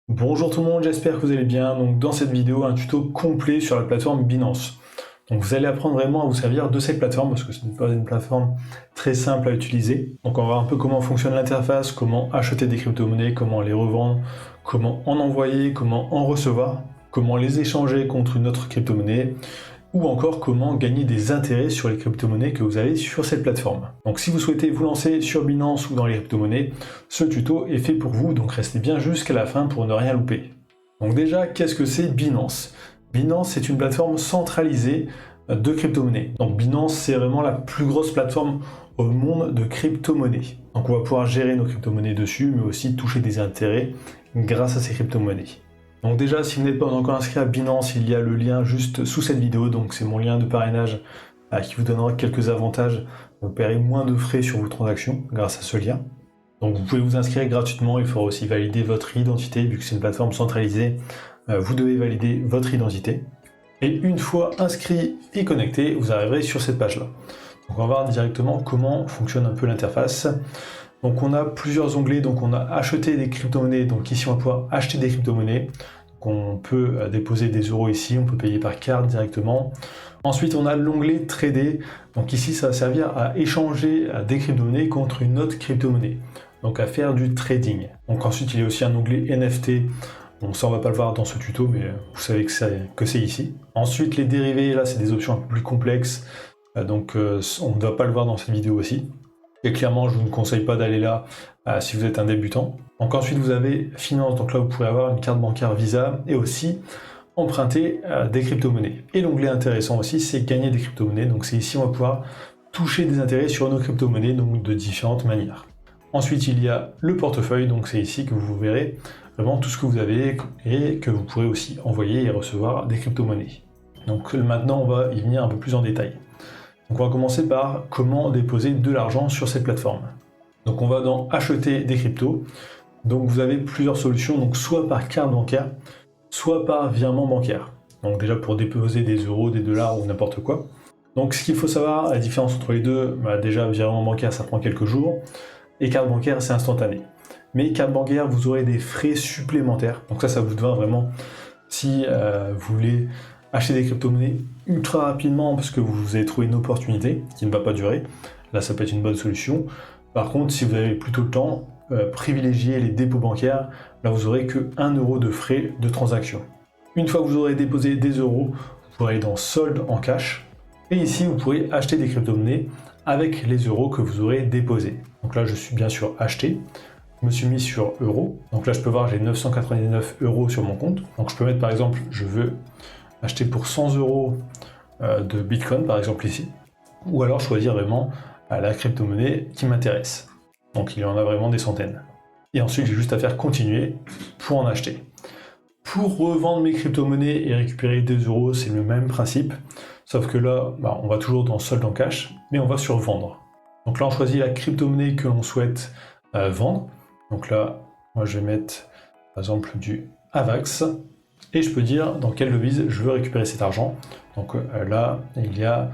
Bonjour tout le monde, j'espère que vous allez bien. Donc dans cette vidéo, un tuto complet sur la plateforme Binance. Donc vous allez apprendre vraiment à vous servir de cette plateforme parce que ce n'est pas une plateforme très simple à utiliser. Donc on va voir un peu comment fonctionne l'interface, comment acheter des crypto-monnaies, comment les revendre, comment en envoyer, comment en recevoir, comment les échanger contre une autre crypto-monnaie, ou encore comment gagner des intérêts sur les crypto-monnaies que vous avez sur cette plateforme. Donc si vous souhaitez vous lancer sur Binance ou dans les crypto-monnaies, ce tuto est fait pour vous, donc restez bien jusqu'à la fin pour ne rien louper. Donc déjà, qu'est-ce que c'est Binance? Binance, c'est une plateforme centralisée de crypto-monnaies. Donc Binance, c'est vraiment la plus grosse plateforme au monde de crypto-monnaies. Donc on va pouvoir gérer nos crypto-monnaies dessus, mais aussi toucher des intérêts grâce à ces crypto-monnaies. Donc déjà, si vous n'êtes pas encore inscrit à Binance, il y a le lien juste sous cette vidéo, donc c'est mon lien de parrainage qui vous donnera quelques avantages. Vous paierez moins de frais sur vos transactions grâce à ce lien. Donc vous pouvez vous inscrire gratuitement, il faudra aussi valider votre identité, vu que c'est une plateforme centralisée, vous devez valider votre identité. Et une fois inscrit et connecté, vous arriverez sur cette page-là. Donc on va voir directement comment fonctionne un peu l'interface. Donc on a plusieurs onglets, donc on a acheter des crypto-monnaies, donc ici on va pouvoir acheter des crypto-monnaies. On peut déposer des euros ici, on peut payer par carte directement. Ensuite on a l'onglet trader, donc ici ça va servir à échanger des crypto-monnaies contre une autre crypto-monnaie, donc à faire du trading. Donc ensuite il y a aussi un onglet NFT, bon ça on va pas le voir dans ce tuto, mais vous savez que c'est ici. Ensuite les dérivés, là c'est des options un peu plus complexes, donc on ne va pas le voir dans cette vidéo aussi. Et clairement, je vous ne conseille pas d'aller là si vous êtes un débutant. Donc ensuite, vous avez Finance, donc là vous pourrez avoir une carte bancaire Visa et aussi emprunter des crypto-monnaies. Et l'onglet intéressant aussi, c'est gagner des crypto-monnaies. Donc c'est ici on va pouvoir toucher des intérêts sur nos crypto-monnaies, donc de différentes manières. Ensuite, il y a le portefeuille, donc c'est ici que vous verrez vraiment tout ce que vous avez et que vous pourrez aussi envoyer et recevoir des crypto-monnaies. Donc maintenant, on va y venir un peu plus en détail. Donc on va commencer par comment déposer de l'argent sur cette plateforme. Donc on va dans acheter des cryptos. Donc vous avez plusieurs solutions, donc soit par carte bancaire, soit par virement bancaire. Donc déjà pour déposer des euros, des dollars ou n'importe quoi. Donc ce qu'il faut savoir, la différence entre les deux, déjà virement bancaire ça prend quelques jours, et carte bancaire c'est instantané. Mais carte bancaire vous aurez des frais supplémentaires, donc ça vous devra vraiment si vous voulez acheter des crypto-monnaies ultra rapidement parce que vous avez trouvé une opportunité qui ne va pas durer. Là, ça peut être une bonne solution. Par contre, si vous avez plutôt le temps, privilégiez les dépôts bancaires. Là, vous aurez que 1 euro de frais de transaction. Une fois que vous aurez déposé des euros, vous pourrez aller dans solde en cash. Et ici, vous pourrez acheter des crypto-monnaies avec les euros que vous aurez déposés. Donc là, je suis bien sûr acheté. Je me suis mis sur euros. Donc là, je peux voir, j'ai 999 euros sur mon compte. Donc je peux mettre par exemple, je veux acheter pour 100 euros de Bitcoin, par exemple ici, ou alors choisir vraiment la crypto-monnaie qui m'intéresse. Donc il y en a vraiment des centaines. Et ensuite, j'ai juste à faire continuer pour en acheter. Pour revendre mes crypto-monnaies et récupérer des euros, c'est le même principe, sauf que là, on va toujours dans solde en cash, mais on va sur vendre. Donc là, on choisit la crypto-monnaie que l'on souhaite vendre. Donc là, moi je vais mettre par exemple du AVAX. Et je peux dire dans quelle devise je veux récupérer cet argent. Donc là, il y a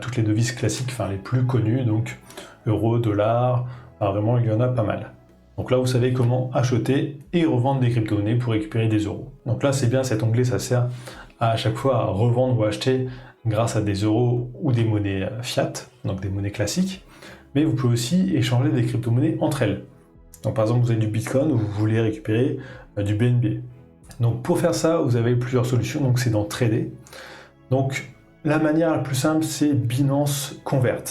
toutes les devises classiques, enfin les plus connues, donc euro, dollar, vraiment il y en a pas mal. Donc là, vous savez comment acheter et revendre des crypto-monnaies pour récupérer des euros. Donc là, c'est bien, cet onglet, ça sert à chaque fois à revendre ou acheter grâce à des euros ou des monnaies fiat, donc des monnaies classiques. Mais vous pouvez aussi échanger des crypto-monnaies entre elles. Donc par exemple, vous avez du Bitcoin ou vous voulez récupérer du BNB. Donc pour faire ça, vous avez plusieurs solutions, donc c'est dans Trader. Donc la manière la plus simple, c'est Binance Convert.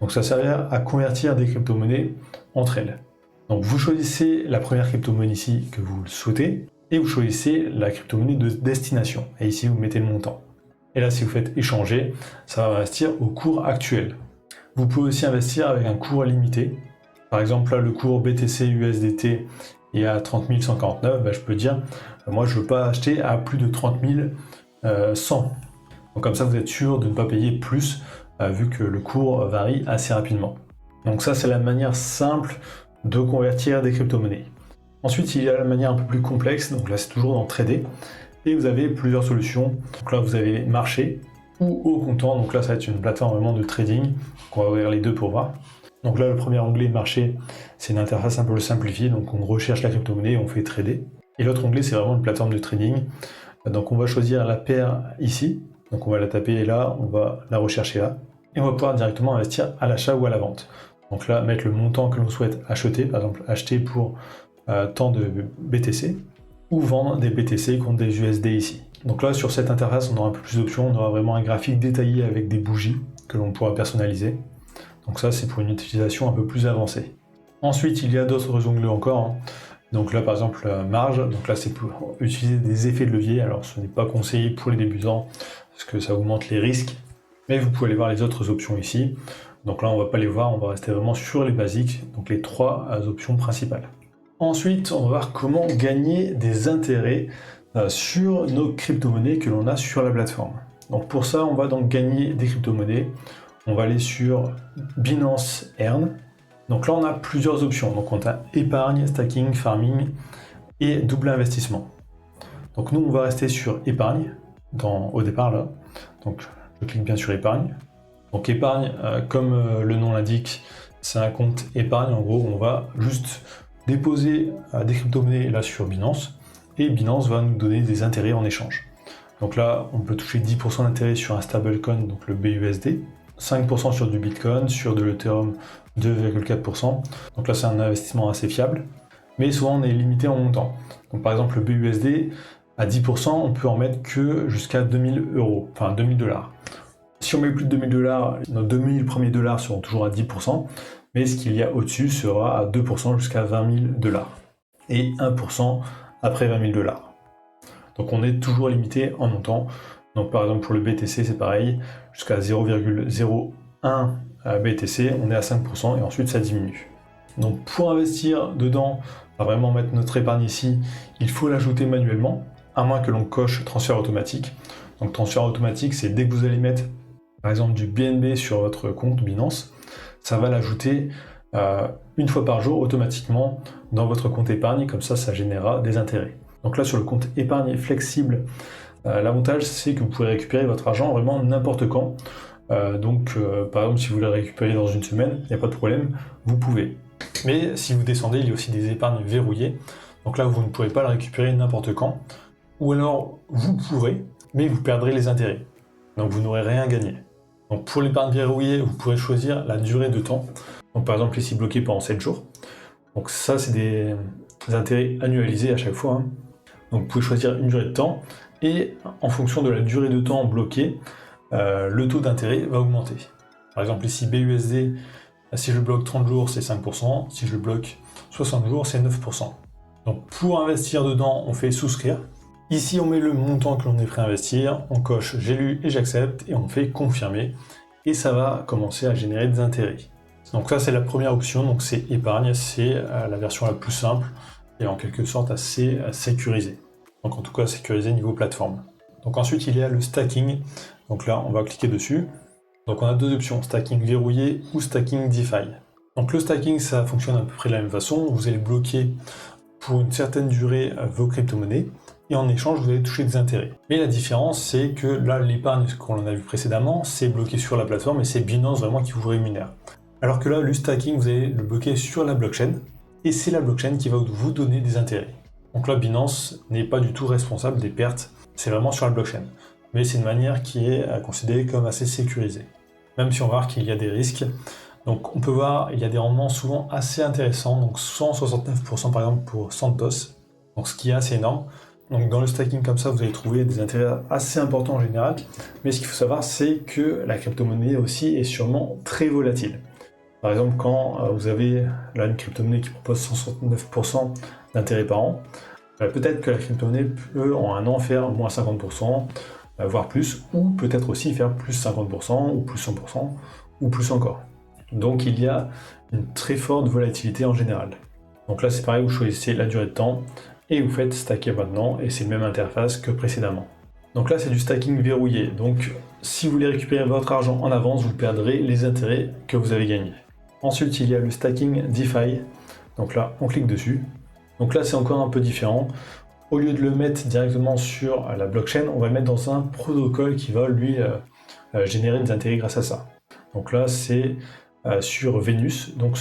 Donc ça sert à convertir des crypto-monnaies entre elles. Donc vous choisissez la première crypto-monnaie ici que vous souhaitez, et vous choisissez la crypto-monnaie de destination. Et ici, vous mettez le montant. Et là, si vous faites échanger, ça va investir au cours actuel. Vous pouvez aussi investir avec un cours limité. Par exemple, là, le cours BTC USDT est à 30 149, je peux dire, moi je ne veux pas acheter à plus de 30 100. Donc comme ça, vous êtes sûr de ne pas payer plus, vu que le cours varie assez rapidement. Donc ça, c'est la manière simple de convertir des crypto-monnaies. Ensuite, il y a la manière un peu plus complexe, donc là c'est toujours dans Trader, et vous avez plusieurs solutions. Donc là, vous avez marché ou au comptant, donc là ça va être une plateforme vraiment de trading, donc on va ouvrir les deux pour voir. Donc là, le premier onglet marché, c'est une interface un peu simplifiée, donc on recherche la crypto-monnaie et on fait trader. Et l'autre onglet, c'est vraiment une plateforme de trading. Donc on va choisir la paire ici, donc on va la taper là, on va la rechercher là, et on va pouvoir directement investir à l'achat ou à la vente. Donc là, mettre le montant que l'on souhaite acheter, par exemple acheter pour tant de BTC, ou vendre des BTC contre des USD ici. Donc là, sur cette interface, on aura un peu plus d'options, on aura vraiment un graphique détaillé avec des bougies que l'on pourra personnaliser. Donc ça, c'est pour une utilisation un peu plus avancée. Ensuite, il y a d'autres onglets encore, hein. Donc là, par exemple, marge, donc là, c'est pour utiliser des effets de levier. Alors, ce n'est pas conseillé pour les débutants, parce que ça augmente les risques, mais vous pouvez aller voir les autres options ici. Donc là, on ne va pas les voir, on va rester vraiment sur les basiques, donc les trois options principales. Ensuite, on va voir comment gagner des intérêts sur nos crypto-monnaies que l'on a sur la plateforme. Donc pour ça, on va donc gagner des crypto-monnaies. On va aller sur Binance Earn. Donc là, on a plusieurs options. Donc on a épargne, stacking, farming et double investissement. Donc nous, on va rester sur épargne au départ là. Donc je clique bien sur épargne. Donc épargne, comme le nom l'indique, c'est un compte épargne. En gros, on va juste déposer des crypto-monnaies là sur Binance et Binance va nous donner des intérêts en échange. Donc là, on peut toucher 10% d'intérêt sur un stablecoin, donc le BUSD, 5% sur du Bitcoin, sur de l'Ethereum 2,4%. Donc là, c'est un investissement assez fiable, mais souvent on est limité en montant. Donc par exemple, le BUSD, à 10%, on peut en mettre que jusqu'à 2000 euros, enfin 2000 $. Si on met plus de 2000 $, nos 2000 premiers dollars seront toujours à 10%, mais ce qu'il y a au-dessus sera à 2% jusqu'à 20 000 $, et 1% après 20 000 $. Donc on est toujours limité en montant. Donc par exemple pour le BTC c'est pareil, jusqu'à 0,01 BTC, on est à 5% et ensuite ça diminue. Donc pour investir dedans, on va vraiment mettre notre épargne ici, il faut l'ajouter manuellement, à moins que l'on coche transfert automatique. Donc transfert automatique, c'est dès que vous allez mettre par exemple du BNB sur votre compte Binance, ça va l'ajouter une fois par jour automatiquement dans votre compte épargne, comme ça générera des intérêts. Donc là sur le compte épargne flexible, l'avantage c'est que vous pouvez récupérer votre argent vraiment n'importe quand. Par exemple si vous le récupérez dans une semaine, il n'y a pas de problème, vous pouvez. Mais si vous descendez, il y a aussi des épargnes verrouillées. Donc là vous ne pourrez pas le récupérer n'importe quand. Ou alors vous pourrez, mais vous perdrez les intérêts. Donc vous n'aurez rien gagné. Donc pour l'épargne verrouillée, vous pourrez choisir la durée de temps. Donc par exemple ici bloqué pendant 7 jours. Donc ça c'est des intérêts annualisés à chaque fois, hein. Donc vous pouvez choisir une durée de temps et en fonction de la durée de temps bloquée, le taux d'intérêt va augmenter. Par exemple ici BUSD, si je bloque 30 jours c'est 5%, si je bloque 60 jours c'est 9%. Donc pour investir dedans, on fait souscrire. Ici on met le montant que l'on est prêt à investir, on coche j'ai lu et j'accepte et on fait confirmer et ça va commencer à générer des intérêts. Donc ça c'est la première option, donc c'est épargne, c'est la version la plus simple et en quelque sorte assez sécurisée. Donc en tout cas sécurisé niveau plateforme. Donc ensuite il y a le stacking, donc là on va cliquer dessus. Donc on a deux options, stacking verrouillé ou stacking DeFi. Donc le stacking ça fonctionne à peu près de la même façon, vous allez bloquer pour une certaine durée vos crypto-monnaies et en échange vous allez toucher des intérêts. Mais la différence c'est que là l'épargne qu'on a vu précédemment c'est bloqué sur la plateforme et c'est Binance vraiment qui vous rémunère. Alors que là le stacking vous allez le bloquer sur la blockchain et c'est la blockchain qui va vous donner des intérêts. Donc là Binance n'est pas du tout responsable des pertes, c'est vraiment sur la blockchain. Mais c'est une manière qui est considérée comme assez sécurisée. Même si on va voir qu'il y a des risques. Donc on peut voir, il y a des rendements souvent assez intéressants, donc 169% par exemple pour Santos, donc ce qui est assez énorme. Donc dans le stacking comme ça, vous allez trouver des intérêts assez importants en général, mais ce qu'il faut savoir, c'est que la crypto-monnaie aussi est sûrement très volatile. Par exemple, quand vous avez là une crypto-monnaie qui propose 169% d'intérêt par an, peut-être que la crypto-monnaie peut en un an faire moins 50%, voire plus, ou peut-être aussi faire plus 50%, ou plus 100%, ou plus encore. Donc il y a une très forte volatilité en général. Donc là c'est pareil, vous choisissez la durée de temps et vous faites stacker maintenant et c'est la même interface que précédemment. Donc là c'est du stacking verrouillé, donc si vous voulez récupérer votre argent en avance, vous perdrez les intérêts que vous avez gagnés. Ensuite il y a le stacking DeFi, donc là on clique dessus. Donc là c'est encore un peu différent. Au lieu de le mettre directement sur la blockchain, on va le mettre dans un protocole qui va lui générer des intérêts grâce à ça. Donc là c'est sur Venus, donc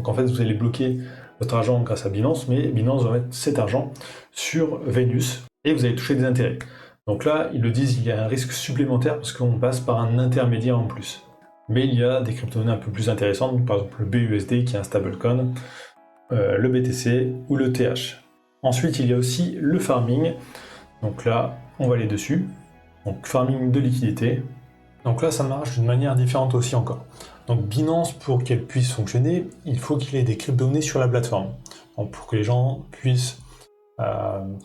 en fait vous allez bloquer votre argent grâce à Binance, mais Binance va mettre cet argent sur Venus et vous allez toucher des intérêts. Donc là, ils le disent, il y a un risque supplémentaire parce qu'on passe par un intermédiaire en plus. Mais il y a des crypto-monnaies un peu plus intéressantes, par exemple le BUSD qui est un stablecoin, le BTC ou le TH. Ensuite, il y a aussi le farming. Donc là, on va aller dessus. Donc farming de liquidité. Donc là, ça marche d'une manière différente aussi encore. Donc Binance, pour qu'elle puisse fonctionner, il faut qu'il y ait des crypto-monnaies sur la plateforme. Donc pour que les gens puissent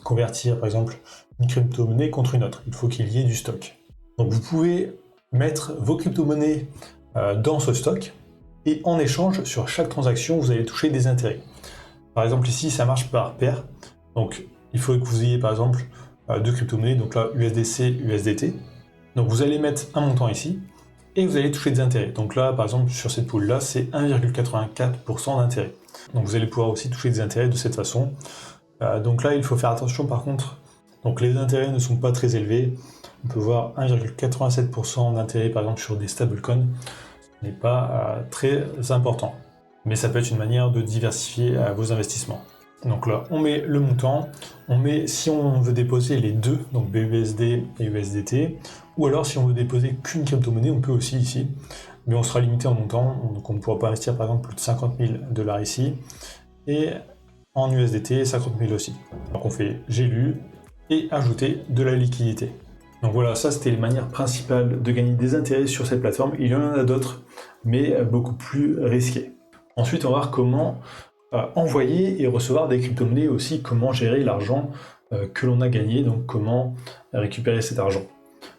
convertir, par exemple, une crypto-monnaie contre une autre. Il faut qu'il y ait du stock. Donc vous pouvez mettre vos crypto-monnaies dans ce stock et en échange, sur chaque transaction, vous allez toucher des intérêts. Par exemple, ici, ça marche par paire. Donc il faut que vous ayez, par exemple, deux crypto-monnaies, donc là, USDC, USDT. Donc vous allez mettre un montant ici et vous allez toucher des intérêts. Donc là, par exemple, sur cette pool-là, c'est 1,84% d'intérêt. Donc vous allez pouvoir aussi toucher des intérêts de cette façon. Donc là, il faut faire attention par contre. Donc les intérêts ne sont pas très élevés. On peut voir 1,87% d'intérêt par exemple sur des stablecoins. Ce n'est pas très important. Mais ça peut être une manière de diversifier vos investissements. Donc là, on met le montant, on met si on veut déposer les deux, donc BUSD et USDT, ou alors si on veut déposer qu'une crypto-monnaie, on peut aussi ici, mais on sera limité en montant, donc on ne pourra pas investir par exemple plus de 50 000 $ ici, et en USDT, 50 000 aussi. Donc on fait j'ai lu et ajouter de la liquidité. Donc voilà, ça c'était les manières principales de gagner des intérêts sur cette plateforme. Il y en a d'autres, mais beaucoup plus risquées. Ensuite, on va voir comment envoyer et recevoir des crypto-monnaies, aussi comment gérer l'argent que l'on a gagné, donc comment récupérer cet argent.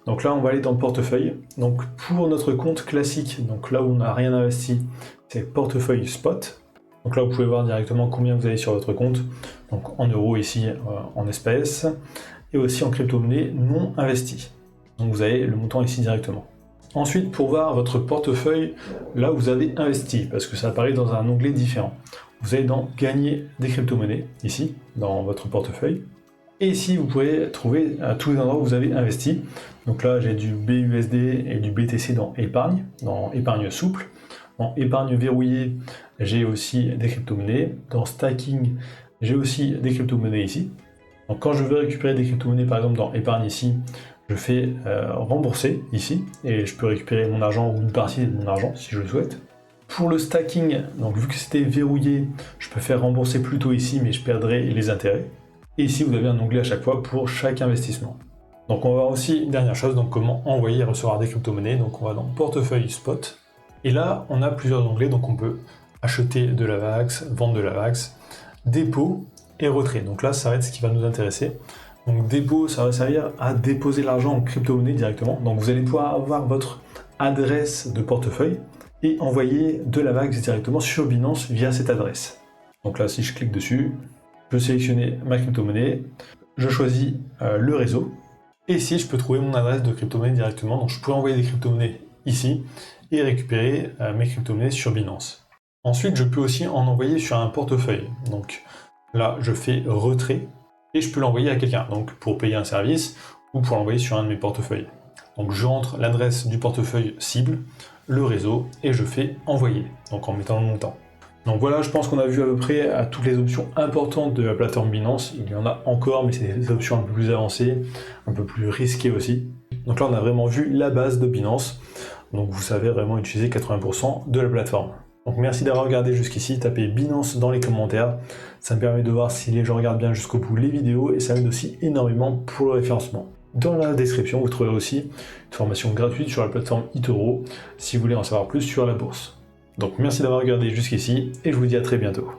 Donc là, on va aller dans le portefeuille. Donc pour notre compte classique, donc là où on n'a rien investi, c'est portefeuille spot. Donc là, vous pouvez voir directement combien vous avez sur votre compte, donc en euros ici, en espèces, et aussi en crypto-monnaie non investie. Donc vous avez le montant ici directement. Ensuite, pour voir votre portefeuille, là où vous avez investi, parce que ça apparaît dans un onglet différent. Vous allez dans Gagner des crypto-monnaies, ici, dans votre portefeuille. Et ici, vous pouvez trouver à tous les endroits où vous avez investi. Donc là, j'ai du BUSD et du BTC dans Épargne, dans Épargne souple. Dans Épargne verrouillée, j'ai aussi des crypto-monnaies. Dans Stacking, j'ai aussi des crypto-monnaies ici. Donc quand je veux récupérer des crypto-monnaies, par exemple dans Épargne ici, je fais rembourser ici, et je peux récupérer mon argent ou une partie de mon argent si je le souhaite. Pour le stacking, donc vu que c'était verrouillé, je peux faire rembourser plus tôt ici, mais je perdrai les intérêts. Et ici, vous avez un onglet à chaque fois pour chaque investissement. Donc on va voir aussi une dernière chose, donc comment envoyer et recevoir des crypto-monnaies. Donc on va dans Portefeuille Spot. Et là, on a plusieurs onglets, donc on peut acheter de la VAX, vendre de la VAX, dépôt et retrait. Donc là, ça va être ce qui va nous intéresser. Donc dépôt, ça va servir à déposer l'argent en crypto-monnaie directement. Donc vous allez pouvoir avoir votre adresse de portefeuille et envoyer de la VAX directement sur Binance via cette adresse. Donc là, si je clique dessus, je peux sélectionner ma crypto-monnaie, je choisis le réseau, et ici, je peux trouver mon adresse de crypto-monnaie directement. Donc je pourrais envoyer des crypto-monnaies ici et récupérer mes crypto-monnaies sur Binance. Ensuite, je peux aussi en envoyer sur un portefeuille. Donc là, je fais retrait et je peux l'envoyer à quelqu'un, donc pour payer un service ou pour l'envoyer sur un de mes portefeuilles. Donc je rentre l'adresse du portefeuille cible, le réseau, et je fais envoyer, donc en mettant le montant. Donc voilà, je pense qu'on a vu à peu près à toutes les options importantes de la plateforme Binance. Il y en a encore, mais c'est des options un peu plus avancées, un peu plus risquées aussi. Donc là, on a vraiment vu la base de Binance. Donc vous savez vraiment utiliser 80% de la plateforme. Donc merci d'avoir regardé jusqu'ici, tapez Binance dans les commentaires, ça me permet de voir si les gens regardent bien jusqu'au bout les vidéos et ça m'aide aussi énormément pour le référencement. Dans la description, vous trouverez aussi une formation gratuite sur la plateforme eToro si vous voulez en savoir plus sur la bourse. Donc merci d'avoir regardé jusqu'ici et je vous dis à très bientôt.